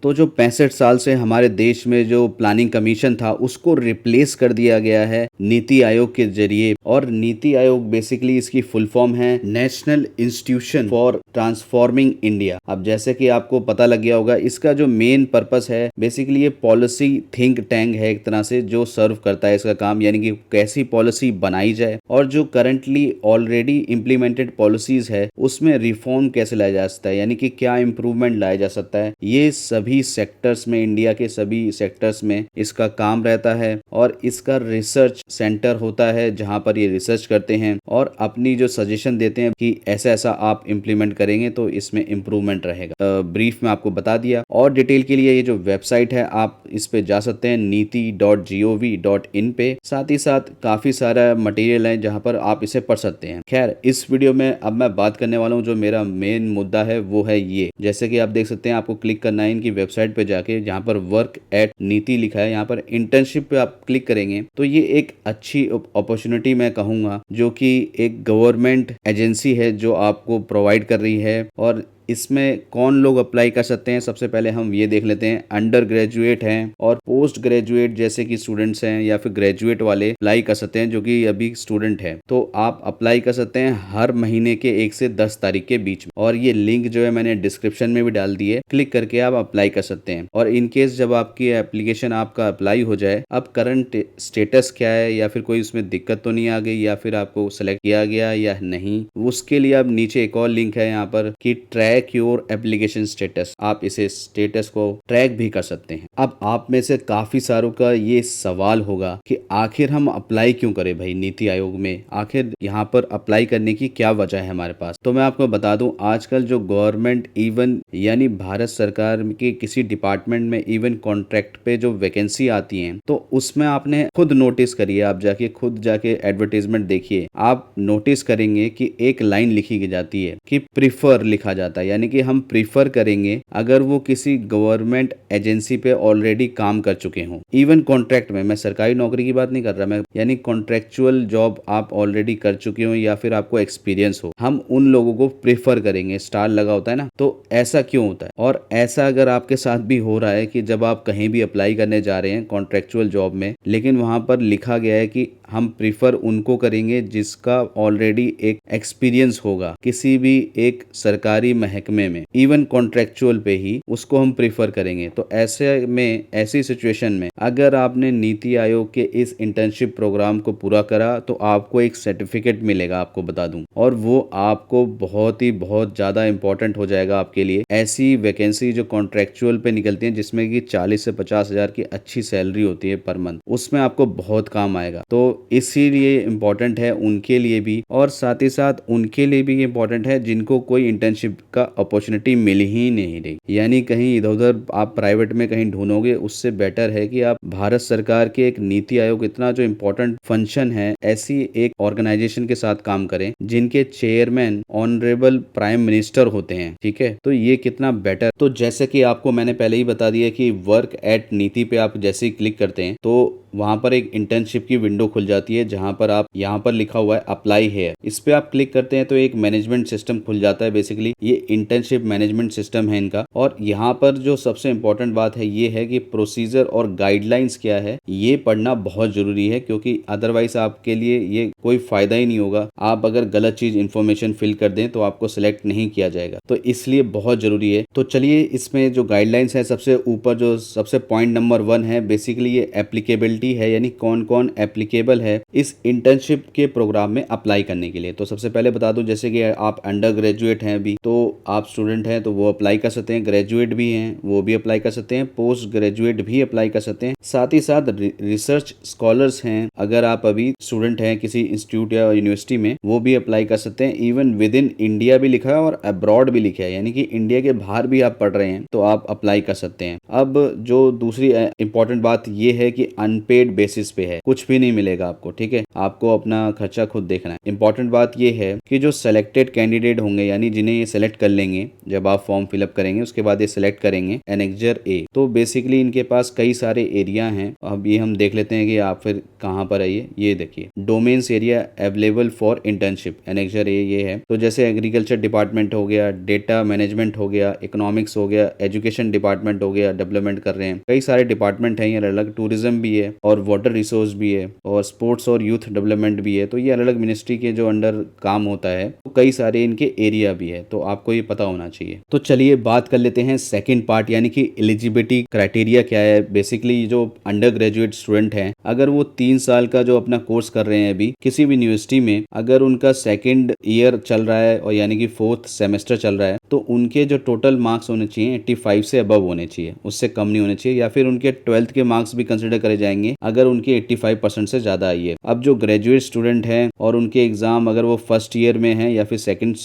तो जो 65 साल से हमारे देश में जो प्लानिंग कमीशन था उसको रिप्लेस कर दिया गया है नीति आयोग के जरिए। और नीति आयोग बेसिकली इसकी फुल फॉर्म है national institution for transforming India. अब जैसे कि आपको पता लग गया होगा, इसका जो मेन पर्पस है बेसिकली ये पॉलिसी थिंक टैंक है एक तरह से, जो सर्व करता है इसका काम, यानी कि कैसी पॉलिसी बनाई जाए और जो करंटली ऑलरेडी इम्प्लीमेंटेड पॉलिसीज है उसमें रिफॉर्म कैसे लाया जा सकता है, यानी कि क्या इंप्रूवमेंट लाया जा सकता है। ये सभी सेक्टर्स में, इंडिया के सभी सेक्टर्स में इसका काम रहता है। और इसका रिसर्च सेंटर होता है जहां पर ये रिसर्च करते हैं और अपनी जो सजेशन देते हैं कि ऐसा ऐसा आप इम्प्लीमेंट करेंगे तो इसमें इम्प्रूवमेंट रहेगा। ब्रीफ में आपको बता दिया। और डिटेल के लिए ये जो वेबसाइट है आप इस पे जा सकते हैं niti.gov.in पे। साथ ही साथ काफी सारा मटेरियल है जहां पर आप इसे पढ़ सकते हैं। खैर, इस वीडियो में अब मैं बात करने वाला हूं, जो मेरा मेन मुद्दा है वो है ये। जैसे कि आप देख सकते हैं, आपको क्लिक करना है इनकी वेबसाइट पे जाके, जहां पर वर्क एट नीति लिखा है, यहाँ पर इंटर्नशिप पे आप क्लिक करेंगे तो ये एक अच्छी अपॉर्चुनिटी मैं कहूंगा, जो कि एक गवर्नमेंट एजेंसी है जो आपको प्रोवाइड कर रही है। और इसमें कौन लोग अप्लाई कर सकते हैं, सबसे पहले हम ये देख लेते हैं। अंडर ग्रेजुएट हैं और पोस्ट ग्रेजुएट जैसे कि स्टूडेंट्स हैं या फिर ग्रेजुएट वाले अप्लाई कर सकते हैं जो कि अभी स्टूडेंट है। तो आप अप्लाई कर सकते हैं हर महीने के 1 से 10 तारीख के बीच में। और ये लिंक जो है मैंने डिस्क्रिप्शन में भी डाल दी है, क्लिक करके आप अप्लाई कर सकते हैं। और इन केस जब आपकी एप्लीकेशन आपका अप्लाई हो जाए, अब करंट स्टेटस क्या है या फिर कोई उसमें दिक्कत तो नहीं आ गई या फिर आपको सेलेक्ट किया गया या नहीं, उसके लिए अब नीचे एक और लिंक है यहाँ पर कि ट्रैक योर एप्लीकेशन स्टेटस। आप इसे स्टेटस को ट्रैक भी कर सकते हैं। अब आप में से काफी सारों का ये सवाल होगा कि आखिर हम अप्लाई क्यों करें भाई नीति आयोग में, आखिर यहाँ पर अप्लाई करने की क्या वजह है हमारे पास। तो मैं आपको बता दूं, आजकल जो गवर्नमेंट इवन यानी भारत सरकार के किसी डिपार्टमेंट में इवन कॉन्ट्रैक्ट पे जो वैकेंसी आती है तो उसमें आपने खुद नोटिस करिए, आप खुद जाके एडवर्टीजमेंट देखिए, आप नोटिस करेंगे कि एक लाइन लिखी जाती है कि प्रिफर लिखा जाता है, यानी कि हम प्रीफर करेंगे अगर वो किसी गवर्नमेंट एजेंसी पे ऑलरेडी काम कर चुके हों। इवन कॉन्ट्रैक्ट में, मैं सरकारी नौकरी की बात नहीं कर रहा, मैं यानी कॉन्ट्रैक्चुअल जॉब आप ऑलरेडी कर चुके हो या फिर आपको एक्सपीरियंस हो, हम उन लोगों को प्रीफर करेंगे। स्टार लगा होता है ना, तो ऐसा क्यों होता है। और ऐसा अगर आपके साथ भी हो रहा है कि जब आप कहीं भी अप्लाई करने जा रहे हैं कॉन्ट्रैक्चुअल जॉब में, लेकिन वहां पर लिखा गया है कि हम प्रीफर उनको करेंगे जिसका ऑलरेडी एक एक्सपीरियंस होगा किसी भी एक सरकारी महकमे में, इवन कॉन्ट्रैक्चुअल पे ही उसको हम प्रीफर करेंगे। तो ऐसे में, ऐसी सिचुएशन में अगर आपने नीति आयोग के इस इंटर्नशिप प्रोग्राम को पूरा करा तो आपको एक सर्टिफिकेट मिलेगा, आपको बता दूं, और वो आपको बहुत ज्यादा इंपॉर्टेंट हो जाएगा आपके लिए। ऐसी वैकेंसी जो कॉन्ट्रैक्चुअल पे निकलती है जिसमें कि 40 से 50 हजार की अच्छी सैलरी होती है पर मंथ, उसमें आपको बहुत काम आएगा। तो इसीलिए इम्पोर्टेंट है उनके लिए भी, और साथ ही साथ उनके लिए भी इम्पोर्टेंट है जिनको कोई इंटर्नशिप का अपॉर्चुनिटी मिल ही नहीं रही, यानी कहीं इधर उधर आप प्राइवेट में कहीं ढूंढोगे, उससे बेटर है कि आप भारत सरकार के एक नीति आयोग, इतना जो इम्पोर्टेंट फंक्शन है, ऐसी एक ऑर्गेनाइजेशन के साथ काम करें जिनके चेयरमैन ऑनरेबल प्राइम मिनिस्टर होते हैं। ठीक है, तो ये कितना बेटर। तो जैसे कि आपको मैंने पहले ही बता दिया कि वर्क एट नीति पे आप जैसे ही क्लिक करते हैं तो वहां पर एक इंटर्नशिप की विंडो खुल जाती है जहां पर आप, यहाँ पर लिखा हुआ है अप्लाई हेयर, इस पे आप क्लिक करते हैं तो एक मैनेजमेंट सिस्टम खुल जाता है। बेसिकली ये इंटर्नशिप मैनेजमेंट सिस्टम है इनका। और यहाँ पर जो सबसे इंपॉर्टेंट बात है ये है कि प्रोसीजर और गाइडलाइंस क्या है ये पढ़ना बहुत जरूरी है, क्योंकि अदरवाइज आपके लिए ये कोई फायदा ही नहीं होगा। आप अगर गलत चीज इन्फॉर्मेशन फिल कर दें तो आपको सिलेक्ट नहीं किया जाएगा, तो इसलिए बहुत जरूरी है। तो चलिए, इसमें जो गाइडलाइंस है, सबसे ऊपर जो सबसे पॉइंट नंबर 1 है, बेसिकली ये एप्लीकेबिलिटी है, यानी कौन कौन एप्लीकेबल है इस इंटर्नशिप के प्रोग्राम में अप्लाई करने के लिए। तो सबसे पहले बता दूं, जैसे कि आप अंडर ग्रेजुएट हैं अभी, तो आप स्टूडेंट हैं तो वो अप्लाई कर सकते हैं, ग्रेजुएट भी हैं वो भी अप्लाई कर सकते हैं, पोस्ट ग्रेजुएट भी अप्लाई कर सकते हैं, साथ ही साथ रिसर्च स्कॉलर्स हैं, अगर आप अभी स्टूडेंट हैं किसी इंस्टीट्यूट या यूनिवर्सिटी में, वो भी अप्लाई कर सकते हैं। इवन विद इन इंडिया भी लिखा है और अब्रॉड भी लिखा है, यानी कि इंडिया के बाहर भी आप पढ़ रहे हैं तो आप अप्लाई कर सकते हैं। अब जो दूसरी इंपॉर्टेंट बात ये है कि अनपेड बेसिस पे है, कुछ भी नहीं मिलेगा आपको, ठीक है। आपको अपना खर्चा खुद देखना है। इंपॉर्टेंट बात ये है कि जो सेलेक्टेड कैंडिडेट होंगे, यानी जिन्हें ये सेलेक्ट कर लेंगे, जब आप फॉर्म फिलअप करेंगे उसके बाद ये सेलेक्ट करेंगे एनेक्जर ए, तो बेसिकली इनके पास कई सारे एरिया हैं। अब ये हम देख लेते हैं कि आप फिर कहाँ पर आइए। ये देखिए, domains area available for internship, annexure A ये है। तो जैसे एग्रीकल्चर डिपार्टमेंट हो गया, डेटा मैनेजमेंट हो गया, इकोनॉमिक्स हो गया, एजुकेशन डिपार्टमेंट हो गया, डेवलपमेंट कर रहे हैं। कई सारे डिपार्टमेंट हैं ये अलग, टूरिज्म भी है और वाटर रिसोर्स भी है और स्पोर्ट्स और यूथ डेवलपमेंट भी है। तो ये अलग अलग मिनिस्ट्री के जो अंडर काम होता है, तो कई सारे इनके एरिया भी है, तो आपको ये पता होना चाहिए। तो चलिए बात कर लेते हैं सेकंड पार्ट, यानी कि एलिजिबिलिटी क्राइटेरिया क्या है। बेसिकली जो अंडर ग्रेजुएट स्टूडेंट हैं, अगर वो 3 साल का जो अपना कोर्स कर रहे हैं अभी किसी भी यूनिवर्सिटी में, अगर उनका सेकंड ईयर चल रहा है और यानी कि 4th सेमेस्टर चल रहा है, तो उनके जो टोटल मार्क्स होने चाहिए 85 से अबव होने चाहिए, उससे कम नहीं होने चाहिए। या फिर उनके 12th के मार्क्स भी कंसिडर करे जाएंगे अगर उनके 85% से ज्यादा आई है। अब जो ग्रेजुएट स्टूडेंट हैं और उनके एग्जाम अगर वो फर्स्ट ईयर में है या फिर सेकंड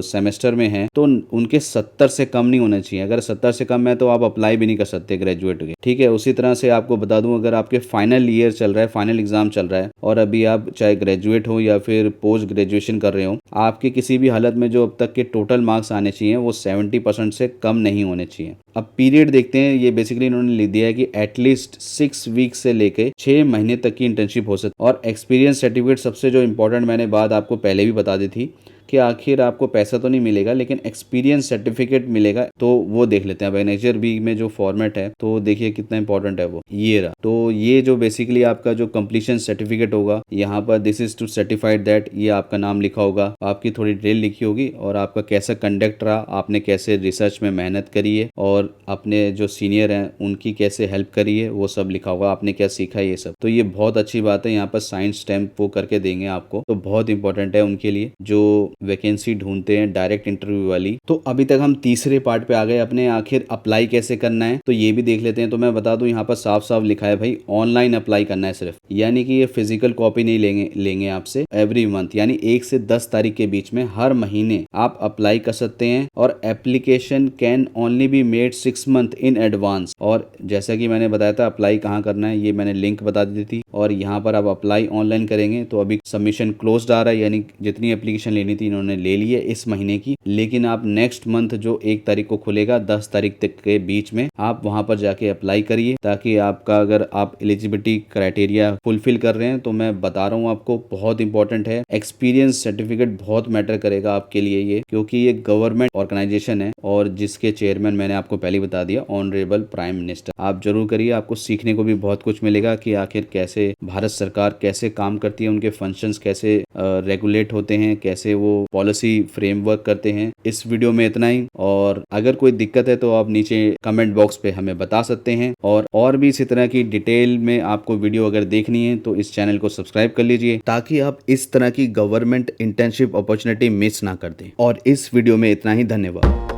सेमेस्टर में है, तो उनके 70 से कम नहीं होना चाहिए। अगर 70 से कम है तो आप अप्लाई भी नहीं कर सकते ग्रेजुएट के, ठीक है। उसी तरह से आपको बता दूं, अगर आपके फाइनल ईयर चल रहा है, फाइनल एग्जाम चल रहा है और अभी आप चाहे ग्रेजुएट हो या फिर पोस्ट ग्रेजुएशन कर रहे हो, आपके किसी भी हालत में जो अब तक के टोटल मार्क्स आने चाहिए वो 70% से कम नहीं होने चाहिए। अब पीरियड देखते हैं, ये बेसिकली इन्होंने लिख दिया है कि एटलीस्ट 6 वीक से लेके 6 महीने तक की इंटर्नशिप हो सकती है। और एक्सपीरियंस सर्टिफिकेट सबसे जो इंपॉर्टेंट, मैंने बात आपको पहले भी बता दी थी कि आखिर आपको पैसा तो नहीं मिलेगा लेकिन एक्सपीरियंस सर्टिफिकेट मिलेगा, तो वो देख लेते हैं। अब एनेक्जर बी में जो फॉर्मेट है, तो देखिए कितना इंपॉर्टेंट है वो, ये रहा। तो ये जो बेसिकली आपका जो कंप्लीशन सर्टिफिकेट होगा, यहाँ पर this is to certified that, ये आपका नाम लिखा होगा, आपकी थोड़ी डिटेल लिखी होगी और आपका कैसा कंडक्ट रहा, आपने कैसे रिसर्च में मेहनत करी है और अपने जो सीनियर हैं उनकी कैसे हेल्प करी है, वो सब लिखा होगा, आपने क्या सीखा है, ये सब। तो ये बहुत अच्छी बात है। यहाँ पर साइंस स्टैम्प वो करके देंगे आपको, तो बहुत इंपॉर्टेंट है उनके लिए जो वैकेंसी ढूंढते हैं डायरेक्ट इंटरव्यू वाली। तो अभी तक हम तीसरे पार्ट पे आ गए अपने, आखिर अप्लाई कैसे करना है, तो ये भी देख लेते हैं। तो मैं बता दूं, यहाँ पर साफ साफ लिखा है भाई, ऑनलाइन अप्लाई करना है सिर्फ, यानी कि ये फिजिकल कॉपी नहीं लेंगे आपसे। एवरी मंथ यानी 1 से 10 तारीख के बीच में हर महीने आप अप्लाई कर सकते हैं और application can only be made 6 month in advance. और जैसा कि मैंने बताया था अप्लाई कहाँ करना है, ये मैंने लिंक बता दी थी। और यहाँ पर आप अप्लाई ऑनलाइन करेंगे तो अभी सबमिशन क्लोज्ड आ रहा है, यानी जितनी एप्लीकेशन लेनी थी इन्होंने ले ली है इस महीने की। लेकिन आप नेक्स्ट मंथ जो 1 तारीख को खुलेगा 10 तारीख तक के बीच में आप वहां पर जाके अप्लाई करिए, ताकि आपका, अगर आप एलिजिबिलिटी क्राइटेरिया फुलफिल कर रहे हैं, तो मैं बता रहा हूँ आपको, बहुत इंपॉर्टेंट है। एक्सपीरियंस सर्टिफिकेट बहुत मैटर करेगा आपके लिए ये, क्योंकि ये गवर्नमेंट ऑर्गेनाइजेशन है और जिसके चेयरमैन मैंने आपको पहले बता दिया, ऑनरेबल प्राइम मिनिस्टर। आप जरूर करिए, आपको सीखने को भी बहुत कुछ मिलेगा कि आखिर कैसे भारत सरकार कैसे काम करती है, उनके फंक्शंस कैसे रेगुलेट होते हैं, कैसे वो पॉलिसी फ्रेमवर्क करते हैं। इस वीडियो में इतना ही, और अगर कोई दिक्कत है तो आप नीचे कमेंट बॉक्स पे हमें बता सकते हैं। और भी इसी तरह की डिटेल में आपको वीडियो अगर देखनी है तो इस चैनल को सब्सक्राइब कर लीजिए, ताकि आप इस तरह की गवर्नमेंट इंटर्नशिप अपॉर्चुनिटी मिस ना कर दें। और इस वीडियो में इतना ही, धन्यवाद।